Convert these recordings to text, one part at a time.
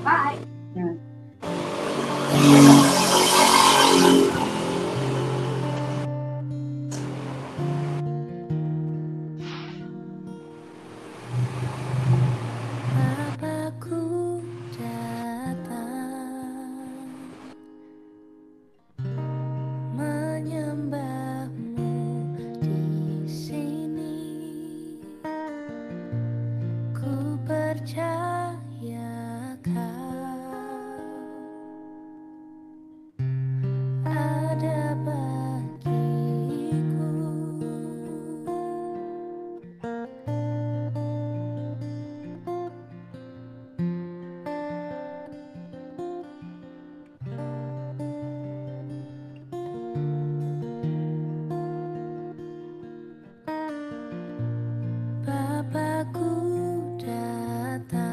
Bye. Bapakku datang menyembahmu di sini. Ku percaya kau ada bagiku. Bapakku datang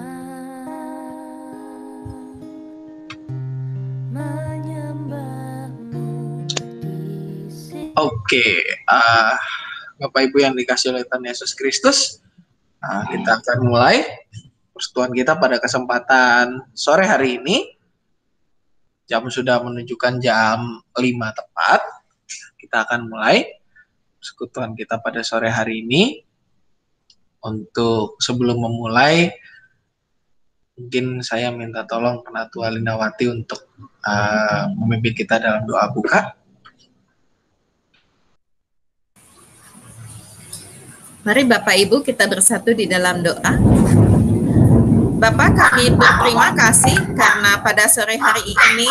menyembahmu di sini. Oke, Bapak Ibu yang dikasih oleh Tuhan Yesus Kristus, kita akan mulai persekutuan kita pada kesempatan sore hari ini. Jam sudah menunjukkan jam 5 tepat. Kita akan mulai persekutuan kita pada sore hari ini. Untuk sebelum memulai, mungkin saya minta tolong Penatu Alinawati untuk memimpin kita dalam doa buka. Mari Bapak Ibu kita bersatu di dalam doa. Bapak, kami berterima kasih karena pada sore hari ini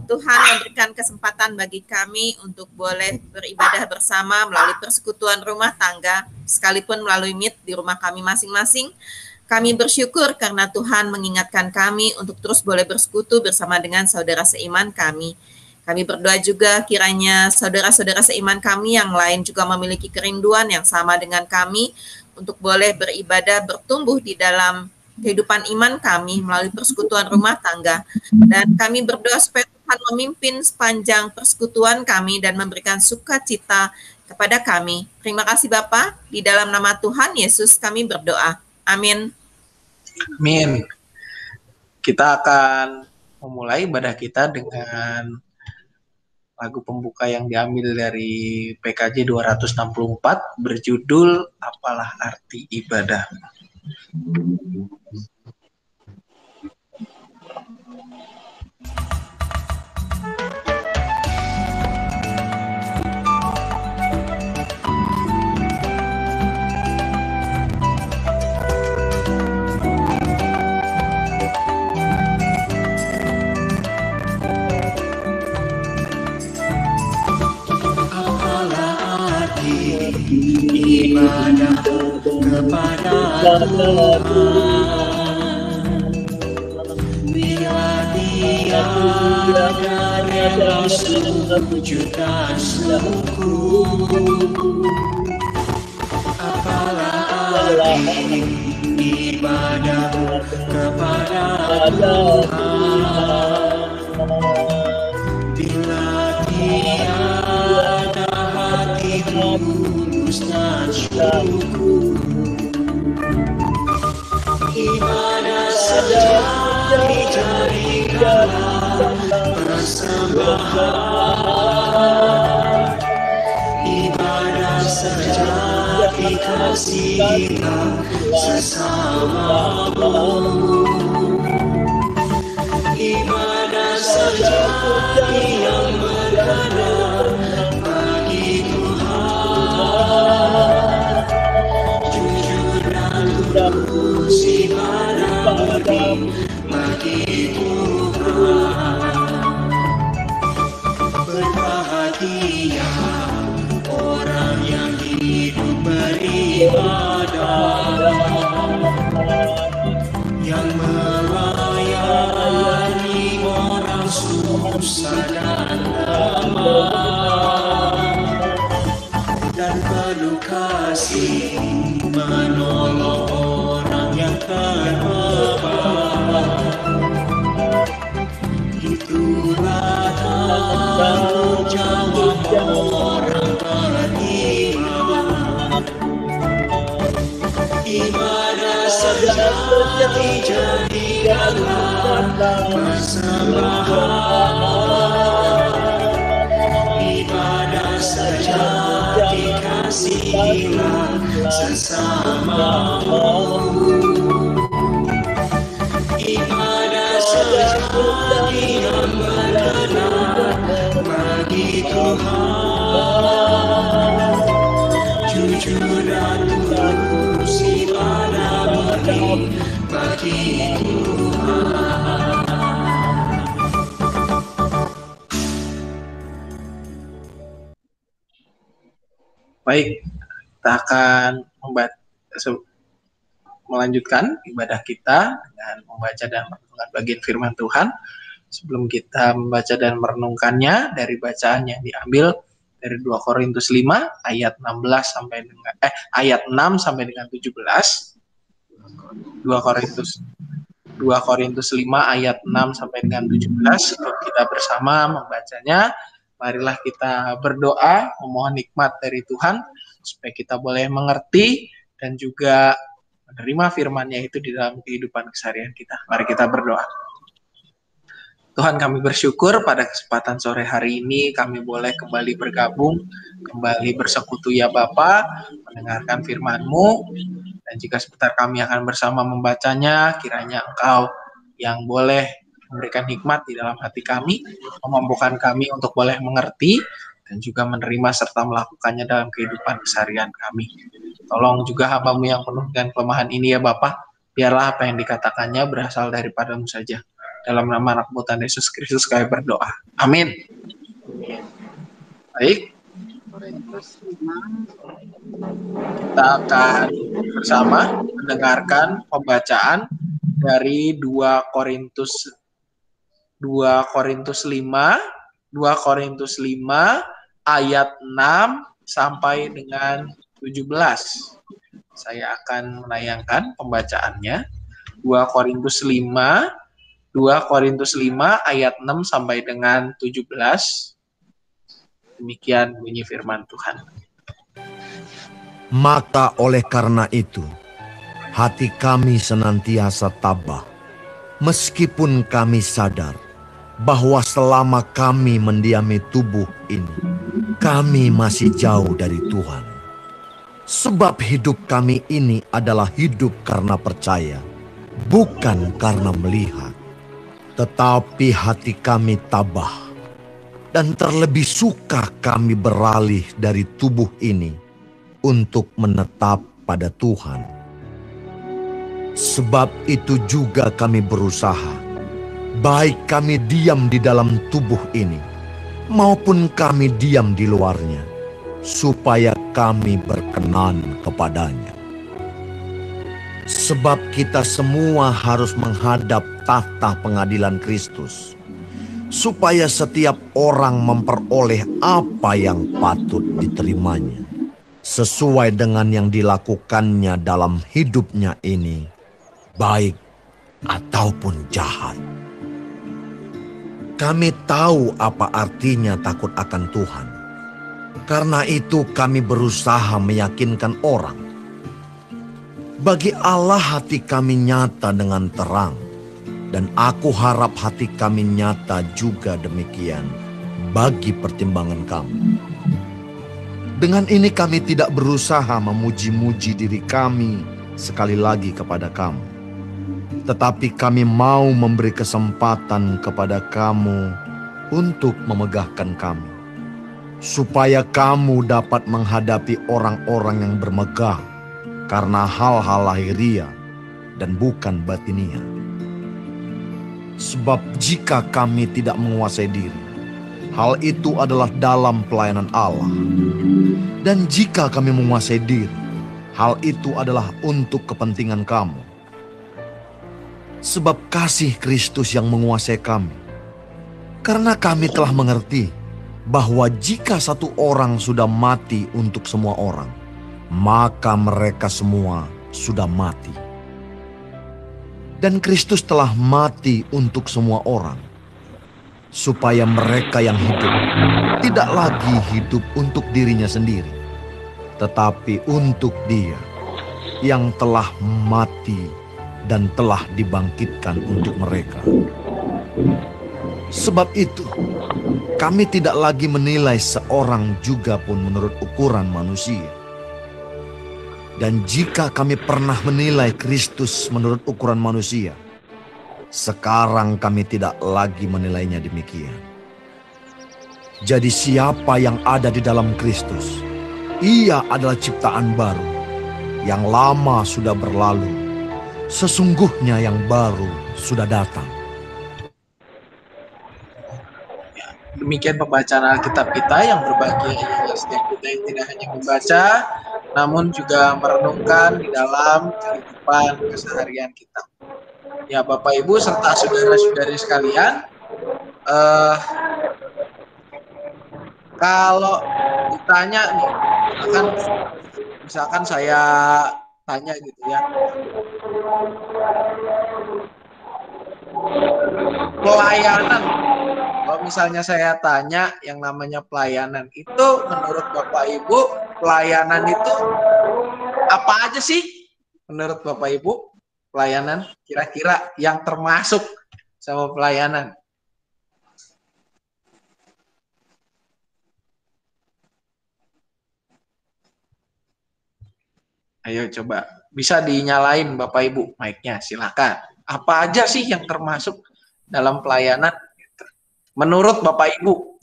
Tuhan memberikan kesempatan bagi kami untuk boleh beribadah bersama melalui persekutuan rumah tangga, sekalipun melalui Meet di rumah kami masing-masing. Kami bersyukur karena Tuhan mengingatkan kami untuk terus boleh bersekutu bersama dengan saudara seiman kami. Kami berdoa juga kiranya saudara-saudara seiman kami yang lain juga memiliki kerinduan yang sama dengan kami untuk boleh beribadah, bertumbuh di dalam kehidupan iman kami melalui persekutuan rumah tangga. Dan kami berdoa supaya Tuhan memimpin sepanjang persekutuan kami dan memberikan sukacita kepada kami. Terima kasih Bapa, di dalam nama Tuhan Yesus kami berdoa. Amin. Amin. Kita akan memulai ibadah kita dengan lagu pembuka yang diambil dari PKJ 264 berjudul Apalah Arti Ibadah. Ibadah kepada Tuhan, bila Dia rela sujud dan sungguh. Apalah arti ibadah kepada Tuhan, bila Dia ada hati tulus dan syukur. Ibadah sejati jadikanlah persembahan. Ibadah sejati kasihlah sesamamu. Ibadah sejati yang benar bagi Tuhan, jujur dan tulus ibadah bagi Tuhan. Berbahagia orang yang hidup beribadah, yang melayani orang susah dan lemah, dan penuh kasih menolong orang yang terbeban. Tanggung jawab orang terima. Ibadah sejati jadikanlah persembahan. Ibadah sejati kasihilah sesamamu. Ibadah sejati yang berkenan bagi Tuhan. Jujur dan tulus ibadah murni bagi Tuhan. Baik, kita akan melanjutkan ibadah kita dengan membaca dan merenungkan bagian firman Tuhan. Sebelum kita membaca dan merenungkannya dari bacaan yang diambil dari 2 Korintus 5 ayat 6 sampai dengan 17. 2 Korintus 5 ayat 6 sampai dengan 17. Sebelum kita bersama membacanya, marilah kita berdoa memohon nikmat dari Tuhan supaya kita boleh mengerti dan juga menerima firman-Nya itu di dalam kehidupan keseharian kita. Mari kita berdoa. Tuhan, kami bersyukur pada kesempatan sore hari ini kami boleh kembali bergabung, kembali bersekutu ya Bapa, mendengarkan firman-Mu, dan jika sebentar kami akan bersama membacanya, kiranya Engkau yang boleh memberikan hikmat di dalam hati kami, memampukan kami untuk boleh mengerti, dan juga menerima serta melakukannya dalam kehidupan keseharian kami. Tolong juga hamba-Mu yang penuh dengan kelemahan ini ya Bapa, biarlah apa yang dikatakannya berasal daripada-Mu saja. Dalam nama anak-Mu Tuhan Yesus Kristus kami berdoa. Amin. Baik. Kita akan bersama mendengarkan pembacaan dari 2 Korintus 5 ayat 6 sampai dengan 17. Saya akan menayangkan pembacaannya. 2 Korintus 5 ayat 6 sampai dengan 17. Demikian bunyi firman Tuhan. Maka oleh karena itu, hati kami senantiasa tabah, meskipun kami sadar bahwa selama kami mendiami tubuh ini, kami masih jauh dari Tuhan. Sebab hidup kami ini adalah hidup karena percaya, bukan karena melihat. Tetapi hati kami tabah, dan terlebih suka kami beralih dari tubuh ini untuk menetap pada Tuhan. Sebab itu juga kami berusaha, baik kami diam di dalam tubuh ini, maupun kami diam di luarnya, supaya kami berkenan kepadanya. Sebab kita semua harus menghadap tahta pengadilan Kristus, supaya setiap orang memperoleh apa yang patut diterimanya, sesuai dengan yang dilakukannya dalam hidupnya ini, baik ataupun jahat. Kami tahu apa artinya takut akan Tuhan. Karena itu kami berusaha meyakinkan orang. Bagi Allah hati kami nyata dengan terang, dan aku harap hati kami nyata juga demikian bagi pertimbangan kamu. Dengan ini kami tidak berusaha memuji-muji diri kami sekali lagi kepada kamu. Tetapi kami mau memberi kesempatan kepada kamu untuk memegahkan kami, supaya kamu dapat menghadapi orang-orang yang bermegah karena hal-hal lahiriah dan bukan batiniah. Sebab jika kami tidak menguasai diri, hal itu adalah dalam pelayanan Allah. Dan jika kami menguasai diri, hal itu adalah untuk kepentingan kamu. Sebab kasih Kristus yang menguasai kami. Karena kami telah mengerti bahwa jika satu orang sudah mati untuk semua orang, maka mereka semua sudah mati. Dan Kristus telah mati untuk semua orang. supaya mereka yang hidup tidak lagi hidup untuk dirinya sendiri, tetapi untuk Dia yang telah mati dan telah dibangkitkan untuk mereka. Sebab itu, kami tidak lagi menilai seorang juga pun menurut ukuran manusia. Dan jika kami pernah menilai Kristus menurut ukuran manusia, sekarang kami tidak lagi menilainya demikian. Jadi siapa yang ada di dalam Kristus, ia adalah ciptaan baru. Yang lama sudah berlalu, sesungguhnya yang baru sudah datang. Demikian pembacaan Alkitab kita yang berbahagia ialah setiap kita yang tidak hanya membaca, namun juga merenungkan di dalam kehidupan keseharian kita. Ya Bapak Ibu serta saudara-saudari sekalian, kalau ditanya nih, misalkan saya tanya gitu ya, pelayanan. Kalau misalnya saya tanya yang namanya pelayanan itu, menurut Bapak Ibu, pelayanan itu apa aja sih? Menurut Bapak Ibu, pelayanan kira-kira yang termasuk sama pelayanan. Ayo coba, bisa dinyalain Bapak Ibu mic-nya, silakan. Apa aja sih yang termasuk dalam pelayanan? Menurut Bapak Ibu.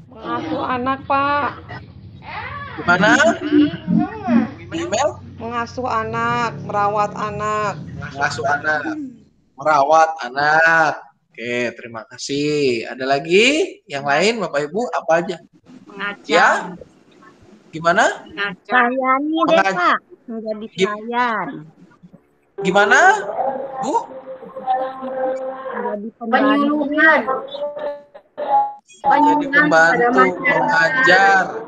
Mengasuh anak, Pak. Gimana? Email? Mengasuh anak, merawat anak. Mengasuh anak, merawat anak. Oke, terima kasih. Ada lagi yang lain Bapak Ibu? Apa aja? Mengajar. Ya? Gimana? Melayani deh Pak, menjadi pelayan. Gimana, Bu? Menjadi penyuluhan. Jadi pembantu, mengajar.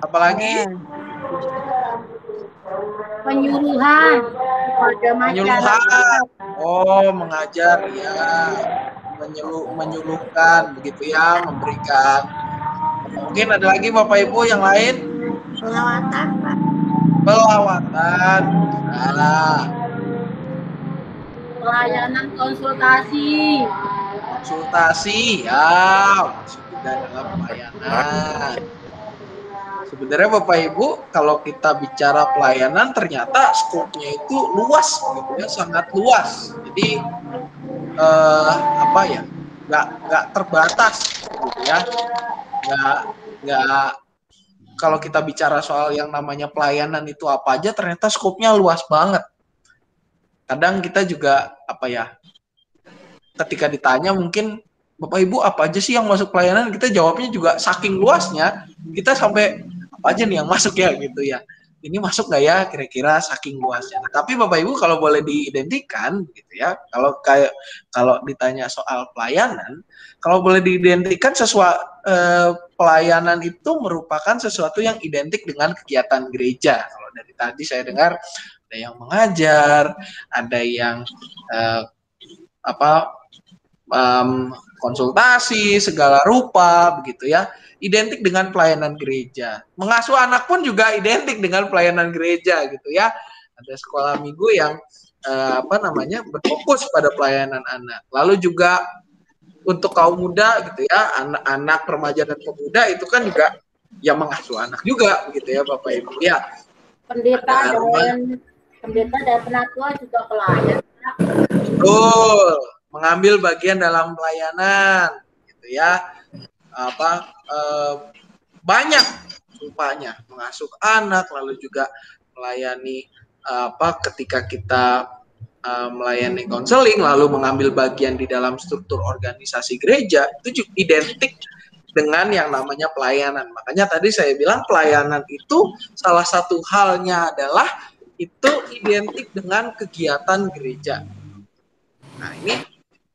Apalagi? Penyuluhan pada masyarakat. Oh, mengajar ya. Menyuluhkan begitu ya, memberikan. Mungkin ada lagi Bapak Ibu yang lain? Pelawatan Pak. Pelawatan. Nah, Pelayanan konsultasi. konsultasi ya, masuk juga dalam pelayanan. Sebenarnya Bapak Ibu, kalau kita bicara pelayanan ternyata skopnya itu luas gitu ya, sangat luas. Jadi nggak terbatas gitu ya, nggak kalau kita bicara soal yang namanya pelayanan itu apa aja, ternyata skopnya luas banget. Kadang kita juga ketika ditanya mungkin Bapak Ibu apa aja sih yang masuk pelayanan, kita jawabnya juga saking luasnya, kita sampai apa aja nih yang masuk ya gitu ya. Ini masuk nggak ya kira-kira saking luasnya. Nah, tapi Bapak Ibu kalau boleh diidentikan gitu ya, kalau ditanya soal pelayanan, kalau boleh diidentikan pelayanan itu merupakan sesuatu yang identik dengan kegiatan gereja. Kalau dari tadi saya dengar ada yang mengajar, ada yang konsultasi segala rupa begitu ya, identik dengan pelayanan gereja. Mengasuh anak pun juga identik dengan pelayanan gereja gitu ya. Ada sekolah minggu yang berfokus pada pelayanan anak. Lalu juga untuk kaum muda gitu ya, anak-anak remaja dan pemuda itu kan juga yang mengasuh anak juga begitu ya Bapak Ibu ya. Pendeta dan penatua juga pelayan. Betul, mengambil bagian dalam pelayanan gitu ya. Banyak rupanya mengasuh anak, lalu juga melayani ketika kita melayani konseling, lalu mengambil bagian di dalam struktur organisasi gereja, itu juga identik dengan yang namanya pelayanan. Makanya tadi saya bilang pelayanan itu salah satu halnya adalah itu identik dengan kegiatan gereja. Nah ini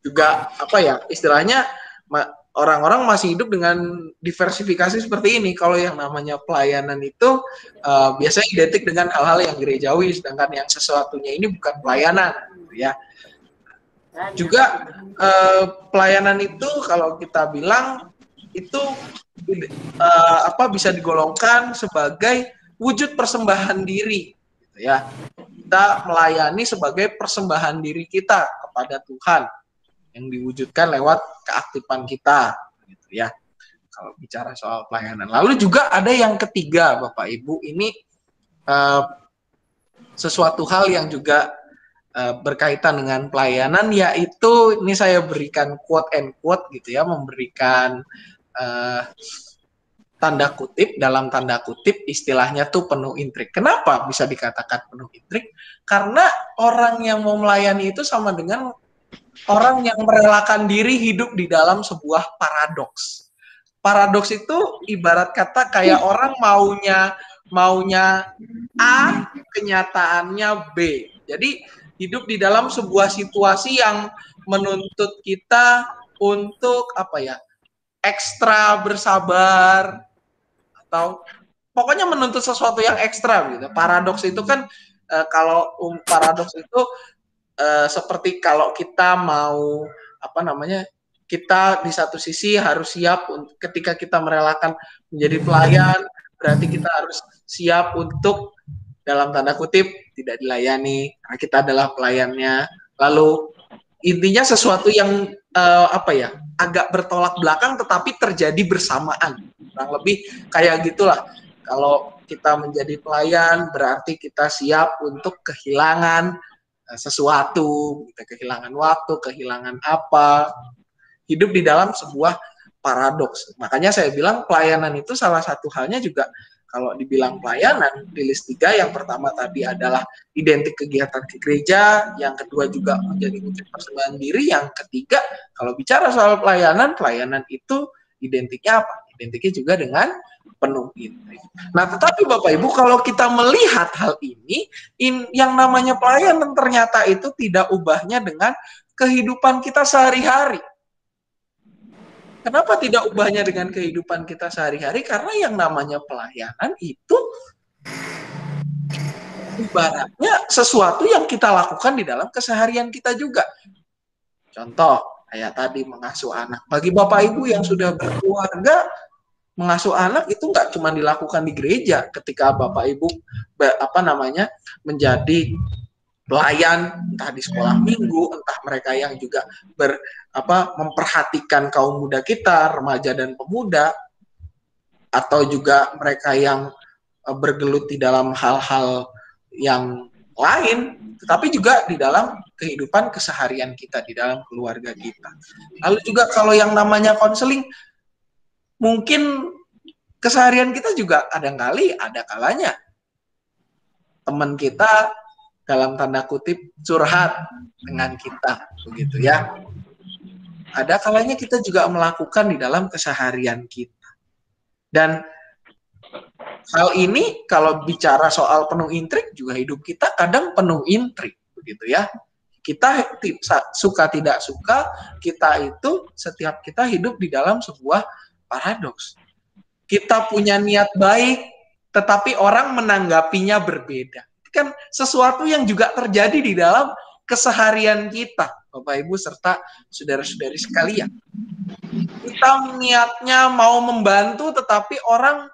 juga istilahnya orang-orang masih hidup dengan diversifikasi seperti ini. Kalau yang namanya pelayanan itu biasanya identik dengan hal-hal yang gerejawi, sedangkan yang sesuatunya ini bukan pelayanan, gitu ya. Juga pelayanan itu kalau kita bilang itu bisa digolongkan sebagai wujud persembahan diri, gitu ya. Kita melayani sebagai persembahan diri kita kepada Tuhan yang diwujudkan lewat keaktifan kita, gitu ya. Kalau bicara soal pelayanan. Lalu juga ada yang ketiga, Bapak Ibu, ini sesuatu hal yang juga berkaitan dengan pelayanan, yaitu ini saya berikan quote and quote gitu ya, memberikan tanda kutip, dalam tanda kutip istilahnya tuh penuh intrik. Kenapa bisa dikatakan penuh intrik? Karena orang yang mau melayani itu sama dengan orang yang merelakan diri hidup di dalam sebuah paradoks. Paradoks itu ibarat kata kayak orang maunya A, kenyataannya B. Jadi hidup di dalam sebuah situasi yang menuntut kita untuk ekstra bersabar, atau pokoknya menuntut sesuatu yang ekstra gitu. Paradoks itu kan paradoks itu seperti kalau kita mau kita di satu sisi harus siap ketika kita merelakan menjadi pelayan, berarti kita harus siap untuk dalam tanda kutip tidak dilayani karena kita adalah pelayannya. Lalu intinya sesuatu yang agak bertolak belakang tetapi terjadi bersamaan. Kurang lebih kayak gitulah. Kalau kita menjadi pelayan berarti kita siap untuk kehilangan sesuatu, kita kehilangan waktu, kehilangan apa. Hidup di dalam sebuah paradoks. Makanya saya bilang pelayanan itu salah satu halnya juga kalau dibilang pelayanan, di list 3 yang pertama tadi adalah identik kegiatan ke gereja, yang kedua juga menjadi wujud persembahan diri, yang ketiga kalau bicara soal pelayanan, pelayanan itu identiknya apa? Identiknya juga dengan penuh intrik. Nah, tetapi Bapak Ibu, kalau kita melihat hal ini, yang namanya pelayanan ternyata itu tidak ubahnya dengan kehidupan kita sehari-hari. Kenapa tidak ubahnya dengan kehidupan kita sehari-hari? Karena yang namanya pelayanan itu ibaratnya sesuatu yang kita lakukan di dalam keseharian kita juga. Contoh, kayak tadi mengasuh anak. Bagi Bapak Ibu yang sudah berkeluarga, mengasuh anak itu nggak cuma dilakukan di gereja ketika Bapak Ibu menjadi pelayan, entah di sekolah minggu, entah mereka yang juga memperhatikan kaum muda kita, remaja dan pemuda, atau juga mereka yang bergelut di dalam hal-hal yang lain, tetapi juga di dalam kehidupan keseharian kita, di dalam keluarga kita. Lalu juga kalau yang namanya konseling, mungkin keseharian kita juga kadang-kali ada kalanya teman kita dalam tanda kutip curhat dengan kita, begitu ya. Ada kalanya kita juga melakukan di dalam keseharian kita. Dan hal ini kalau bicara soal penuh intrik juga hidup kita kadang penuh intrik, begitu ya. Kita suka tidak suka, kita itu setiap kita hidup di dalam sebuah paradoks. Kita punya niat baik, tetapi orang menanggapinya berbeda. Kan sesuatu yang juga terjadi di dalam keseharian kita, Bapak Ibu serta saudara-saudari sekalian. Kita niatnya mau membantu, tetapi orang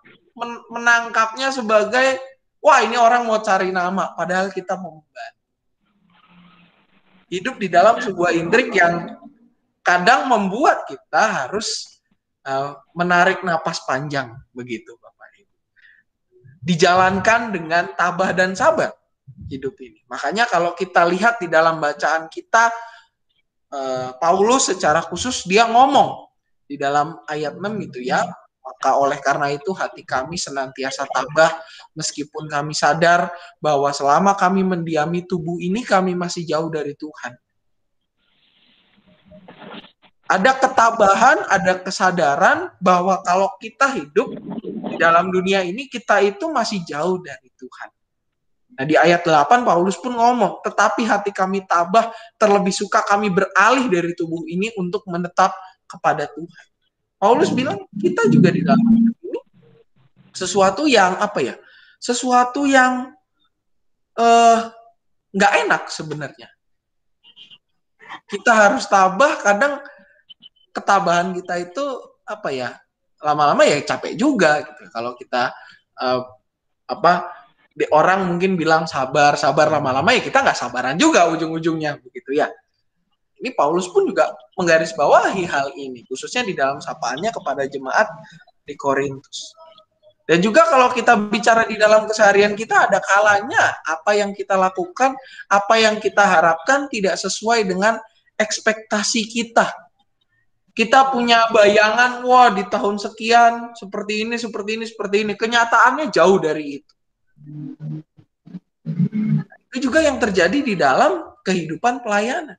menangkapnya sebagai, wah ini orang mau cari nama, padahal kita mau membantu. Hidup di dalam sebuah intrik yang kadang membuat kita harus menarik napas panjang, begitu Bapak Ibu. Dijalankan dengan tabah dan sabar hidup ini. Makanya kalau kita lihat di dalam bacaan kita, Paulus secara khusus dia ngomong di dalam ayat 6 gitu ya, maka oleh karena itu hati kami senantiasa tabah meskipun kami sadar bahwa selama kami mendiami tubuh ini kami masih jauh dari Tuhan. Ada ketabahan, ada kesadaran bahwa kalau kita hidup di dalam dunia ini, kita itu masih jauh dari Tuhan. Nah di ayat 8 Paulus pun ngomong, tetapi hati kami tabah, terlebih suka kami beralih dari tubuh ini untuk menetap kepada Tuhan. Paulus bilang kita juga di dalam hidup ini sesuatu yang sesuatu yang nggak enak sebenarnya. Kita harus tabah, kadang ketabahan kita itu lama-lama ya capek juga gitu. Kalau kita orang mungkin bilang sabar lama-lama ya kita nggak sabaran juga ujung-ujungnya begitu ya. Ini Paulus pun juga menggarisbawahi hal ini, khususnya di dalam sapaannya kepada jemaat di Korintus. Dan juga kalau kita bicara di dalam keseharian kita, ada kalanya apa yang kita lakukan, apa yang kita harapkan tidak sesuai dengan ekspektasi kita. Kita punya bayangan, wah di tahun sekian, seperti ini. Kenyataannya jauh dari itu. Itu juga yang terjadi di dalam kehidupan pelayanan.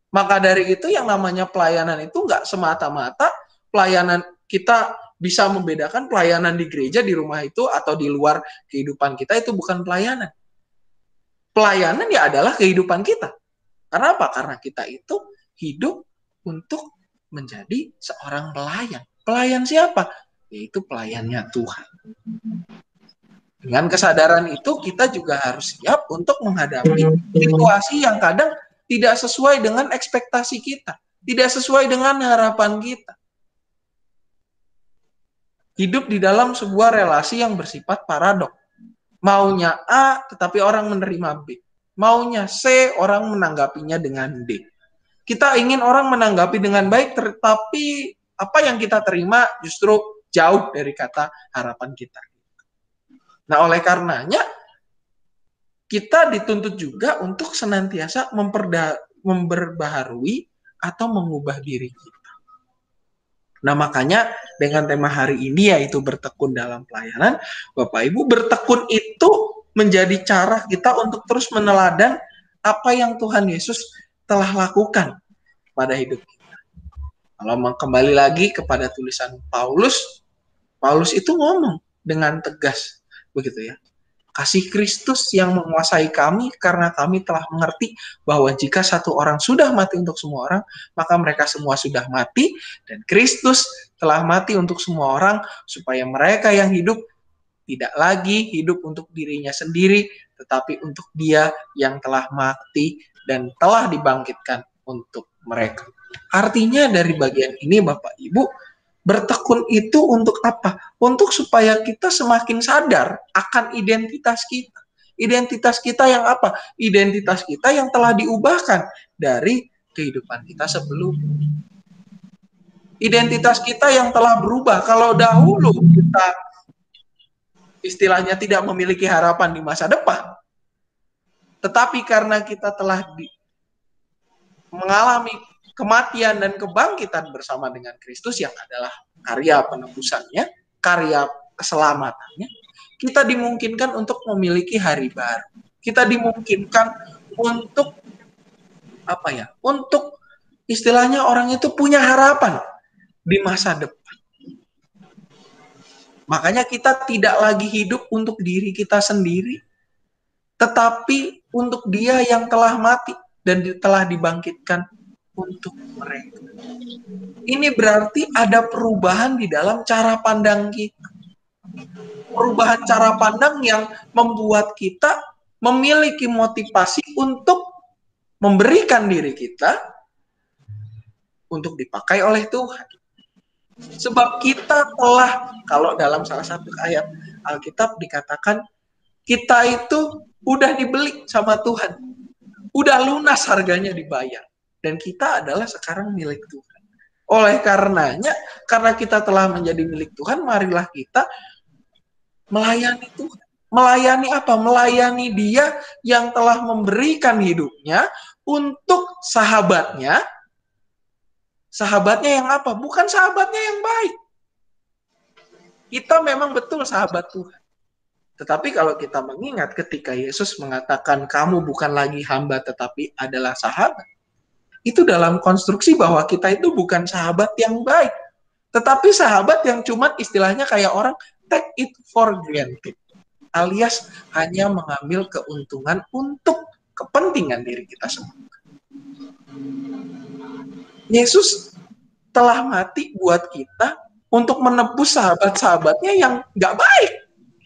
Maka dari itu yang namanya pelayanan itu nggak semata-mata pelayanan kita bisa membedakan pelayanan di gereja, di rumah itu, atau di luar kehidupan kita itu bukan pelayanan. Pelayanan ya adalah kehidupan kita. Karena apa? Karena kita itu hidup untuk menjadi seorang pelayan. Pelayan siapa? Yaitu pelayannya Tuhan. Dengan kesadaran itu kita juga harus siap untuk menghadapi situasi yang kadang tidak sesuai dengan ekspektasi kita, tidak sesuai dengan harapan kita. Hidup di dalam sebuah relasi yang bersifat paradok. Maunya A, tetapi orang menerima B. Maunya C, orang menanggapinya dengan D. Kita ingin orang menanggapi dengan baik, tetapi apa yang kita terima justru jauh dari kata harapan kita. Nah, oleh karenanya, kita dituntut juga untuk senantiasa memperbaharui atau mengubah diri kita. Nah, makanya dengan tema hari ini yaitu bertekun dalam pelayanan, Bapak Ibu, bertekun itu menjadi cara kita untuk terus meneladan apa yang Tuhan Yesus telah lakukan pada hidup kita. Kalau kembali lagi kepada tulisan Paulus itu ngomong dengan tegas, begitu ya. Kasih Kristus yang menguasai kami karena kami telah mengerti bahwa jika satu orang sudah mati untuk semua orang, maka mereka semua sudah mati, dan Kristus telah mati untuk semua orang supaya mereka yang hidup tidak lagi hidup untuk dirinya sendiri, tetapi untuk Dia yang telah mati dan telah dibangkitkan untuk mereka. Artinya dari bagian ini Bapak Ibu, bertekun itu untuk apa? Untuk supaya kita semakin sadar akan identitas kita. Identitas kita yang apa? Identitas kita yang telah diubahkan dari kehidupan kita sebelumnya. Identitas kita yang telah berubah. Kalau dahulu kita istilahnya tidak memiliki harapan di masa depan, tetapi karena kita telah mengalami kematian dan kebangkitan bersama dengan Kristus yang adalah karya penebusannya, karya keselamatannya, kita dimungkinkan untuk memiliki hari baru. Kita dimungkinkan untuk untuk istilahnya orang itu punya harapan di masa depan. Makanya kita tidak lagi hidup untuk diri kita sendiri, tetapi untuk Dia yang telah mati dan telah dibangkitkan untuk mereka. Ini berarti ada perubahan di dalam cara pandang kita. Perubahan cara pandang yang membuat kita memiliki motivasi untuk memberikan diri kita untuk dipakai oleh Tuhan. Sebab kita telah, kalau dalam salah satu ayat Alkitab dikatakan, kita itu udah dibeli sama Tuhan. Udah lunas harganya dibayar. Dan kita adalah sekarang milik Tuhan. Oleh karenanya, karena kita telah menjadi milik Tuhan, marilah kita melayani Tuhan. Melayani apa? Melayani Dia yang telah memberikan hidupnya untuk sahabatnya. Sahabatnya yang apa? Bukan sahabatnya yang baik. Kita memang betul sahabat Tuhan. Tetapi kalau kita mengingat ketika Yesus mengatakan kamu bukan lagi hamba tetapi adalah sahabat, itu dalam konstruksi bahwa kita itu bukan sahabat yang baik, tetapi sahabat yang cuma istilahnya kayak orang take it for granted, alias hanya mengambil keuntungan untuk kepentingan diri kita semua. Yesus telah mati buat kita untuk menebus sahabat-sahabatnya yang nggak baik,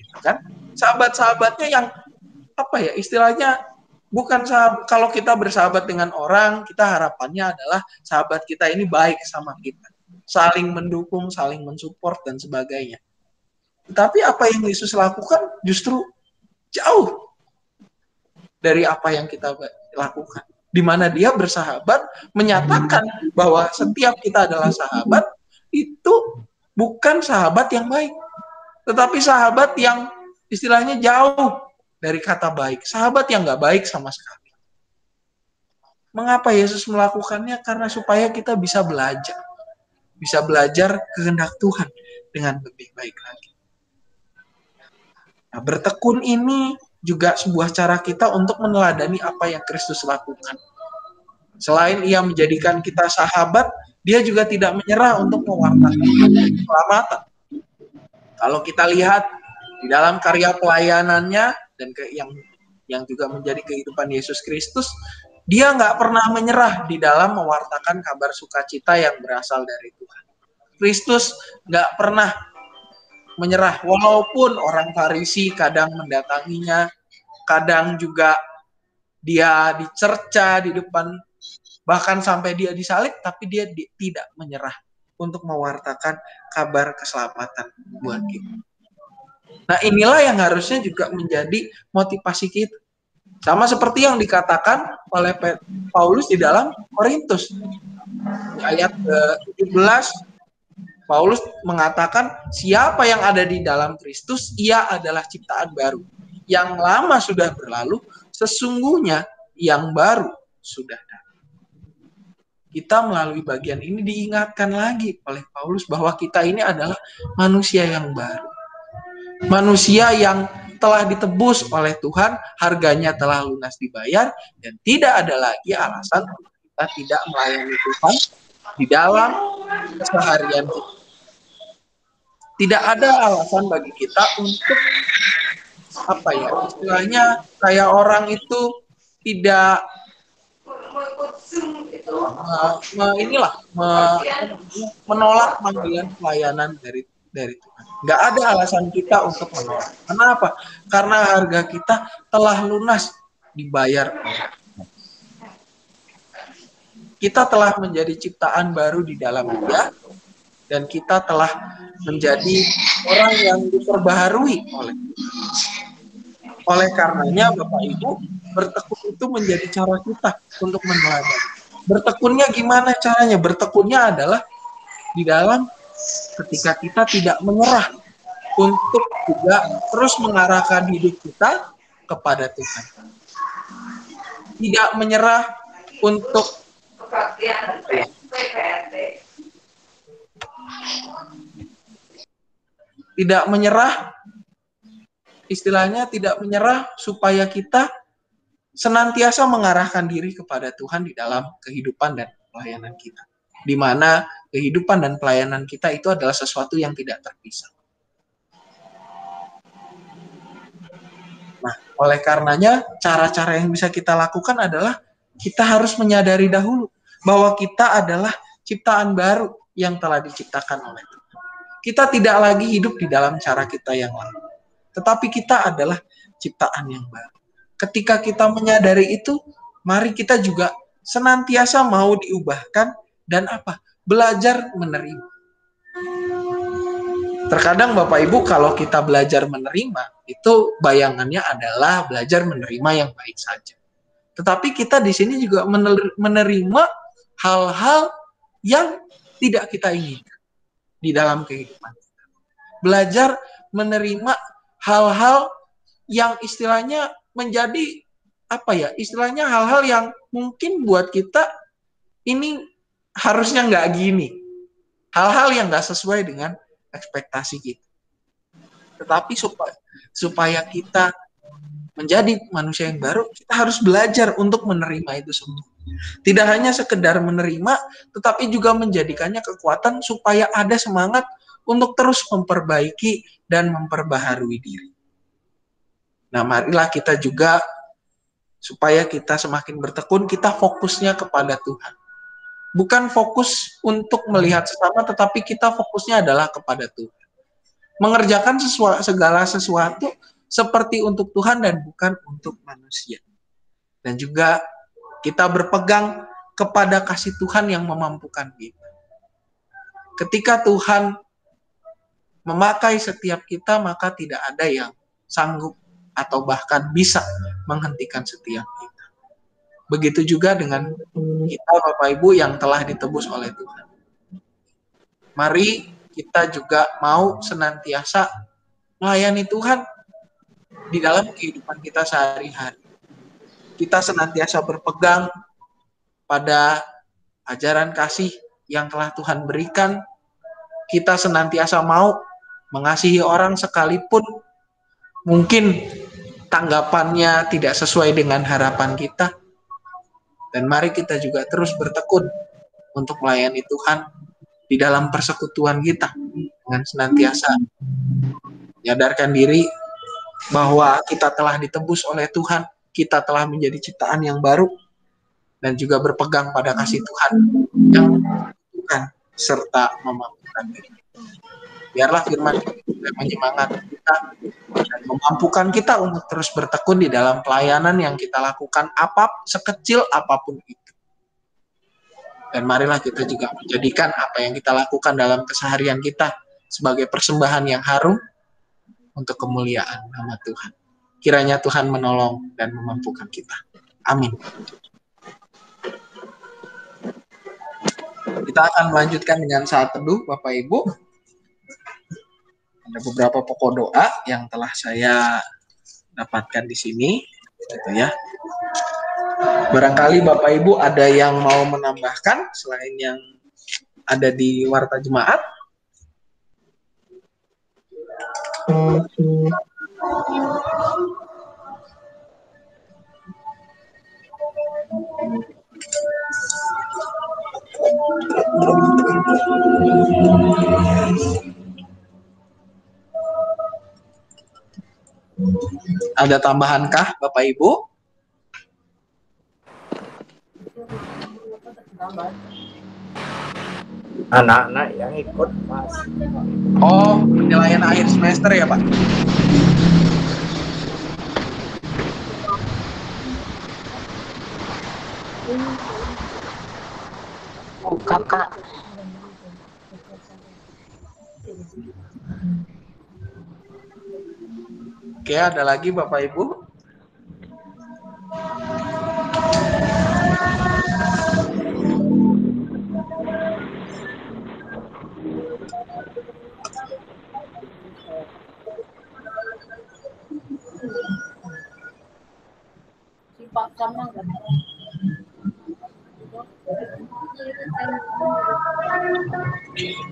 gitu kan? Sahabat-sahabatnya yang apa ya istilahnya, bukan sahabat. Kalau kita bersahabat dengan orang, kita harapannya adalah sahabat kita ini baik sama kita, saling mendukung, saling mensupport dan sebagainya. Tetapi apa yang Yesus lakukan justru jauh dari apa yang kita lakukan. Di mana dia bersahabat, menyatakan bahwa setiap kita adalah sahabat, itu bukan sahabat yang baik, tetapi sahabat yang istilahnya jauh dari kata baik, sahabat yang nggak baik sama sekali. Mengapa Yesus melakukannya? Karena supaya kita bisa belajar kehendak Tuhan dengan lebih baik lagi. Nah, bertekun ini juga sebuah cara kita untuk meneladani apa yang Kristus lakukan. Selain ia menjadikan kita sahabat, dia juga tidak menyerah untuk mewartakan keselamatan. Kalau kita lihat di dalam karya pelayanannya dan yang juga menjadi kehidupan Yesus Kristus, dia nggak pernah menyerah di dalam mewartakan kabar sukacita yang berasal dari Tuhan. Kristus nggak pernah menyerah, walaupun orang Farisi kadang mendatanginya, kadang juga dia dicerca di depan, bahkan sampai dia disalib, tapi dia tidak menyerah untuk mewartakan kabar keselamatan buat kita. Nah, inilah yang harusnya juga menjadi motivasi kita. Sama seperti yang dikatakan oleh Paulus di dalam Korintus. Ayat 17, Paulus mengatakan, siapa yang ada di dalam Kristus, ia adalah ciptaan baru. Yang lama sudah berlalu, sesungguhnya yang baru sudah datang. Kita melalui bagian ini diingatkan lagi oleh Paulus bahwa kita ini adalah manusia yang baru. Manusia yang telah ditebus oleh Tuhan, harganya telah lunas dibayar, dan tidak ada lagi alasan untuk kita tidak melayani Tuhan di dalam keseharian kita. Tidak ada alasan bagi kita untuk apa ya istilahnya kayak orang itu tidak menolak panggilan pelayanan dari Tuhan. Nggak ada alasan kita untuk menolak. Kenapa? Karena harga kita telah lunas dibayar. Kita telah menjadi ciptaan baru di dalam Dia, dan kita telah menjadi orang yang diperbaharui oleh Tuhan. Oleh karenanya, Bapak Ibu, bertekun itu menjadi cara kita untuk meneladani. Bertekunnya gimana caranya? Bertekunnya adalah di dalam ketika kita tidak menyerah untuk juga terus mengarahkan hidup kita kepada Tuhan. Tidak menyerah untuk tidak menyerah, istilahnya tidak menyerah supaya kita senantiasa mengarahkan diri kepada Tuhan di dalam kehidupan dan pelayanan kita. Di mana kehidupan dan pelayanan kita itu adalah sesuatu yang tidak terpisah. Nah, oleh karenanya cara-cara yang bisa kita lakukan adalah kita harus menyadari dahulu bahwa kita adalah ciptaan baru yang telah diciptakan oleh Tuhan. Kita tidak lagi hidup di dalam cara kita yang lama, tetapi kita adalah ciptaan yang baru. Ketika kita menyadari itu, mari kita juga senantiasa mau diubahkan dan apa? Belajar menerima. Terkadang Bapak Ibu kalau kita belajar menerima, itu bayangannya adalah belajar menerima yang baik saja. Tetapi kita di sini juga menerima hal-hal yang tidak kita inginkan di dalam kehidupan kita. Belajar menerima hal-hal yang istilahnya menjadi apa ya? Istilahnya hal-hal yang mungkin buat kita ini harusnya nggak gini. Hal-hal yang nggak sesuai dengan ekspektasi kita. Tetapi supaya kita menjadi manusia yang baru, kita harus belajar untuk menerima itu semua. Tidak hanya sekedar menerima, tetapi juga menjadikannya kekuatan supaya ada semangat untuk terus memperbaiki dan memperbaharui diri. Nah, marilah kita juga, supaya kita semakin bertekun, kita fokusnya kepada Tuhan. bukan fokus untuk melihat sesama, tetapi kita fokusnya adalah kepada Tuhan. Mengerjakan segala sesuatu seperti untuk Tuhan dan bukan untuk manusia. Dan juga kita berpegang kepada kasih Tuhan yang memampukan kita. Ketika Tuhan memakai setiap kita, maka tidak ada yang sanggup atau bahkan bisa menghentikan setiap kita. Begitu juga dengan kita, Bapak Ibu, yang telah ditebus oleh Tuhan. Mari kita juga mau senantiasa melayani Tuhan di dalam kehidupan kita sehari-hari. Kita senantiasa berpegang pada ajaran kasih yang telah Tuhan berikan. Kita senantiasa mau mengasihi orang sekalipun mungkin tanggapannya tidak sesuai dengan harapan kita. Dan mari kita juga terus bertekun untuk melayani Tuhan di dalam persekutuan kita dengan senantiasa menyadarkan diri bahwa kita telah ditebus oleh Tuhan, kita telah menjadi ciptaan yang baru, dan juga berpegang pada kasih Tuhan yang memampukan serta memampukan diri. Biarlah firman Tuhan menyemangati kita dan memampukan kita untuk terus bertekun di dalam pelayanan yang kita lakukan, sekecil apapun itu. Dan marilah kita juga menjadikan apa yang kita lakukan dalam keseharian kita sebagai persembahan yang harum untuk kemuliaan nama Tuhan. Kiranya Tuhan menolong dan memampukan kita. Amin. Kita akan melanjutkan dengan saat teduh, Bapak Ibu. Ada beberapa pokok doa yang telah saya dapatkan di sini, gitu ya. Barangkali Bapak Ibu ada yang mau menambahkan selain yang ada di Warta Jemaat? Ada tambahankah Bapak Ibu? Anak-anak yang ikut, Mas. Oh, penilaian akhir semester ya, Pak? Oh, kakak. Oke, ada lagi Bapak Ibu?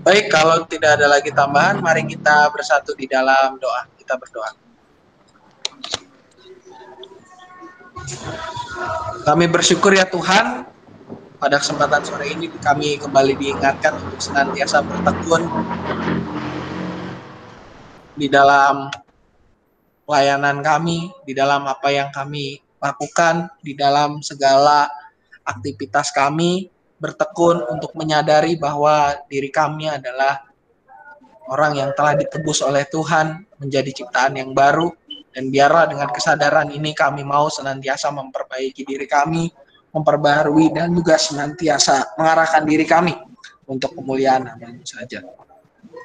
Baik, kalau tidak ada lagi tambahan, mari kita bersatu di dalam doa. Kita berdoa. Kami bersyukur ya Tuhan, pada kesempatan sore ini kami kembali diingatkan untuk senantiasa bertekun di dalam pelayanan kami, di dalam apa yang kami lakukan, di dalam segala aktivitas kami, bertekun untuk menyadari bahwa diri kami adalah orang yang telah ditebus oleh Tuhan, menjadi ciptaan yang baru, dan biarlah dengan kesadaran ini kami mau senantiasa memperbaiki diri kami, memperbaharui, dan juga senantiasa mengarahkan diri kami untuk kemuliaan nama-Mu saja.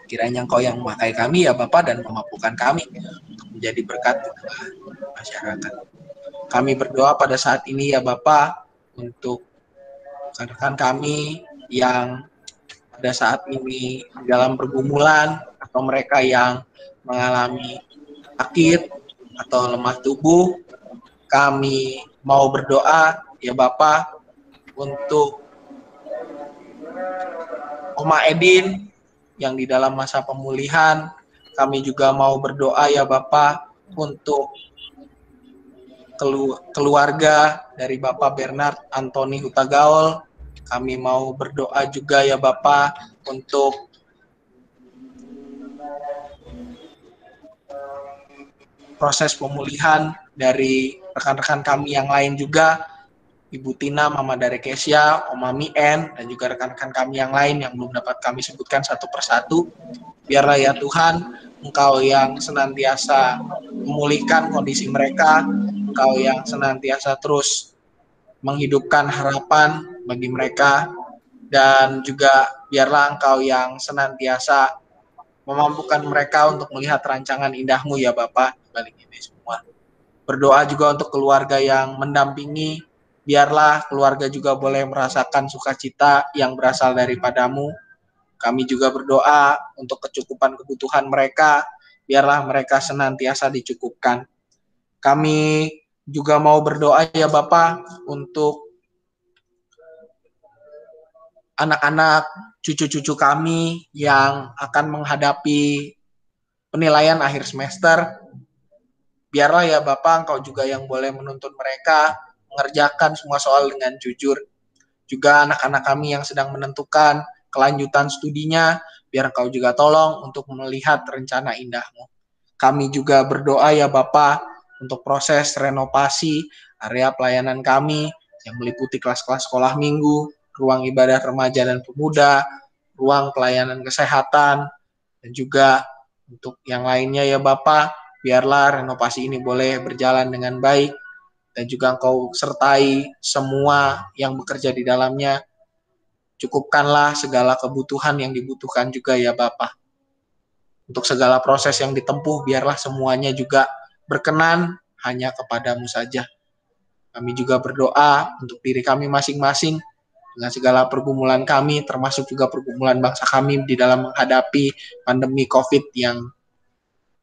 Kiranya Engkau yang memakai kami ya Bapa dan memampukan kami untuk menjadi berkat di tengah masyarakat. Kami berdoa pada saat ini ya Bapa untuk rekan kami yang pada saat ini dalam pergumulan atau mereka yang mengalami sakit atau lemah tubuh. Kami mau berdoa ya Bapa untuk Oma Edin yang di dalam masa pemulihan. Kami juga mau berdoa ya Bapa untuk keluarga dari Bapak Bernard Antoni Hutagaul. Kami mau berdoa juga ya Bapa untuk proses pemulihan dari rekan-rekan kami yang lain juga. Ibu Tina, Mama dari Kesia, Om Mami En, dan juga rekan-rekan kami yang lain yang belum dapat kami sebutkan satu persatu. Biarlah ya Tuhan, Engkau yang senantiasa memulihkan kondisi mereka, Engkau yang senantiasa terus menghidupkan harapan bagi mereka, dan juga biarlah Engkau yang senantiasa memampukan mereka untuk melihat rancangan indah-Mu ya Bapa di balik ini semua. Berdoa juga untuk keluarga yang mendampingi, biarlah keluarga juga boleh merasakan sukacita yang berasal daripada-Mu. Kami juga berdoa untuk kecukupan kebutuhan mereka, biarlah mereka senantiasa dicukupkan. Kami juga mau berdoa ya Bapa untuk anak-anak, cucu-cucu kami yang akan menghadapi penilaian akhir semester. Biarlah ya Bapak, Engkau juga yang boleh menuntun mereka mengerjakan semua soal dengan jujur. Juga anak-anak kami yang sedang menentukan kelanjutan studinya, biar Engkau juga tolong untuk melihat rencana indah-Mu. Kami juga berdoa ya Bapak untuk proses renovasi area pelayanan kami yang meliputi kelas-kelas sekolah minggu, ruang ibadah remaja dan pemuda, ruang pelayanan kesehatan, dan juga untuk yang lainnya ya Bapak, biarlah renovasi ini boleh berjalan dengan baik, dan juga Engkau sertai semua yang bekerja di dalamnya. Cukupkanlah segala kebutuhan yang dibutuhkan juga ya Bapak. Untuk segala proses yang ditempuh, biarlah semuanya juga berkenan hanya kepadamu saja. Kami juga berdoa untuk diri kami masing-masing, dengan segala pergumulan kami, termasuk juga pergumulan bangsa kami di dalam menghadapi pandemi COVID yang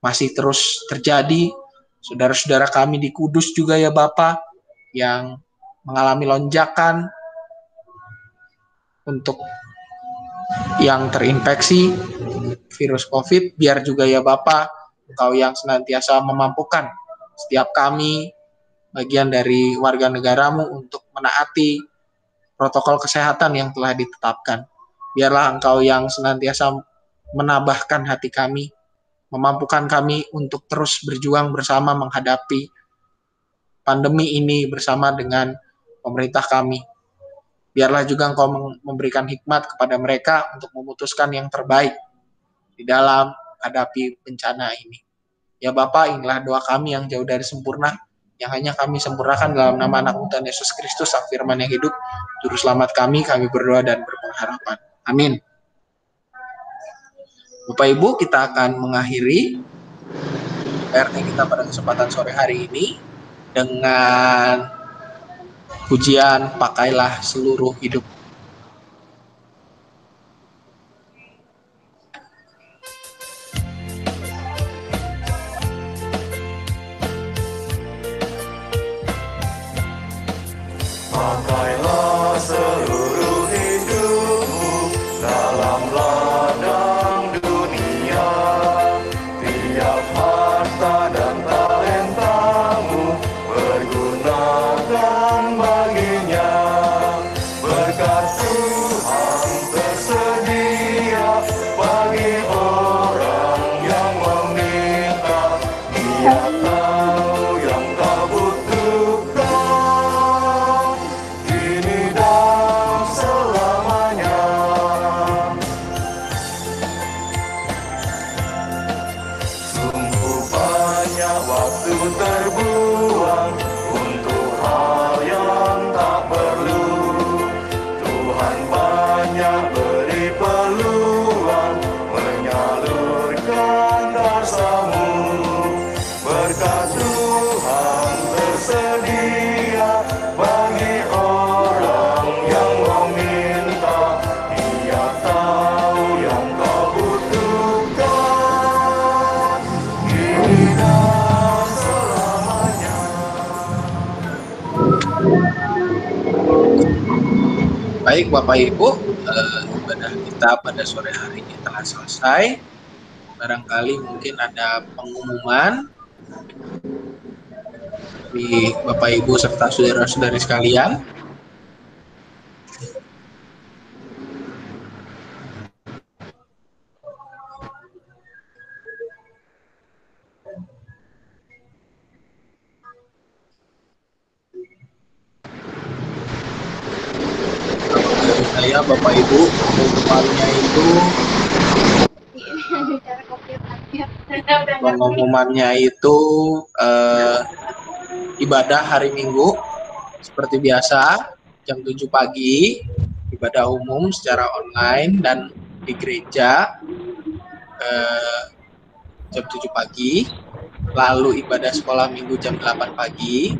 masih terus terjadi. Saudara-saudara kami di Kudus juga ya Bapak, yang mengalami lonjakan untuk yang terinfeksi virus COVID, biar juga ya Bapak, Engkau yang senantiasa memampukan setiap kami, bagian dari warga negaramu, untuk menaati protokol kesehatan yang telah ditetapkan. Biarlah Engkau yang senantiasa menambahkan hati kami, memampukan kami untuk terus berjuang bersama menghadapi pandemi ini bersama dengan pemerintah kami. Biarlah juga Engkau memberikan hikmat kepada mereka untuk memutuskan yang terbaik di dalam hadapi bencana ini. Ya Bapa, inilah doa kami yang jauh dari sempurna, yang hanya kami sempurnakan dalam nama anak Tuhan Yesus Kristus, Sang Firman yang hidup, Juru Selamat kami berdoa dan berpengharapan. Amin. Bapak Ibu, kita akan mengakhiri PRT kita pada kesempatan sore hari ini dengan pujian Pakailah Seluruh Hidup. Pakailah seluruh hidupmu dalam ladang dunia, tiap harta dan talentamu pergunakan baginya. Berkat Tuhan tersedia bagi orang yang meminta. Dia tahu yang kau butuhkan kini dan selamanya. Sungguh banyak waktu terbuang untuk hal yang tak perlu. Tuhan banyak beri peluang menyalurkan kuasa-Mu. Berkat Tuhan tersedia bagi orang yang meminta. Dia tahu yang kau butuhkan kini dan selamanya. Baik Bapak Ibu, ibadah kita pada sore hari ini telah selesai. Barangkali mungkin ada pengumuman dari Bapak Ibu serta saudara-saudari sekalian. ya Bapak Ibu, pengumumannya itu ibadah hari Minggu seperti biasa jam 7 pagi, ibadah umum secara online dan di gereja jam 7 pagi, lalu ibadah sekolah minggu jam 8 pagi.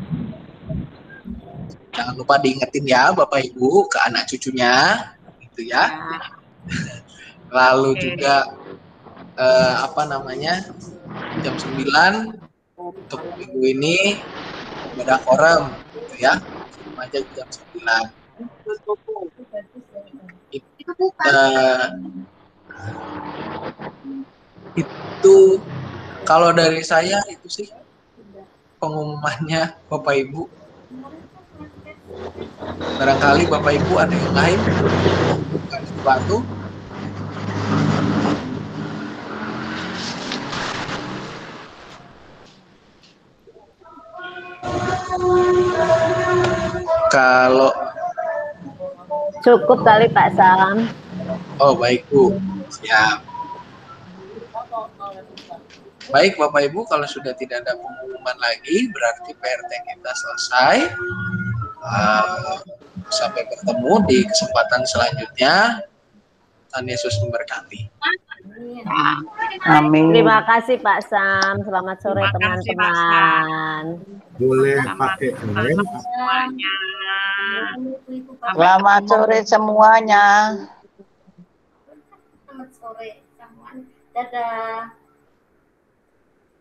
Jangan lupa diingetin ya Bapak Ibu ke anak cucunya gitu ya. Lalu juga jam 9 untuk minggu ini ibadah korem gitu ya. Remaja jam 9. Itu kalau dari saya itu sih pengumumannya Bapak Ibu. Barangkali Bapak Ibu ada yang lain bukan sesuatu. Kalau Cukup kali Pak Sam. oh baik Bu, siap. Baik Bapak Ibu, kalau sudah tidak ada pengumuman lagi, berarti PRT kita selesai. Sampai bertemu di kesempatan selanjutnya. Tuhan Yesus memberkati. Amin. Terima kasih Pak Sam. Selamat sore teman-teman. Boleh pakai lem. Selamat sore semuanya. Selamat sore, Samuan. Dadah.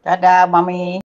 Dadah, Mami.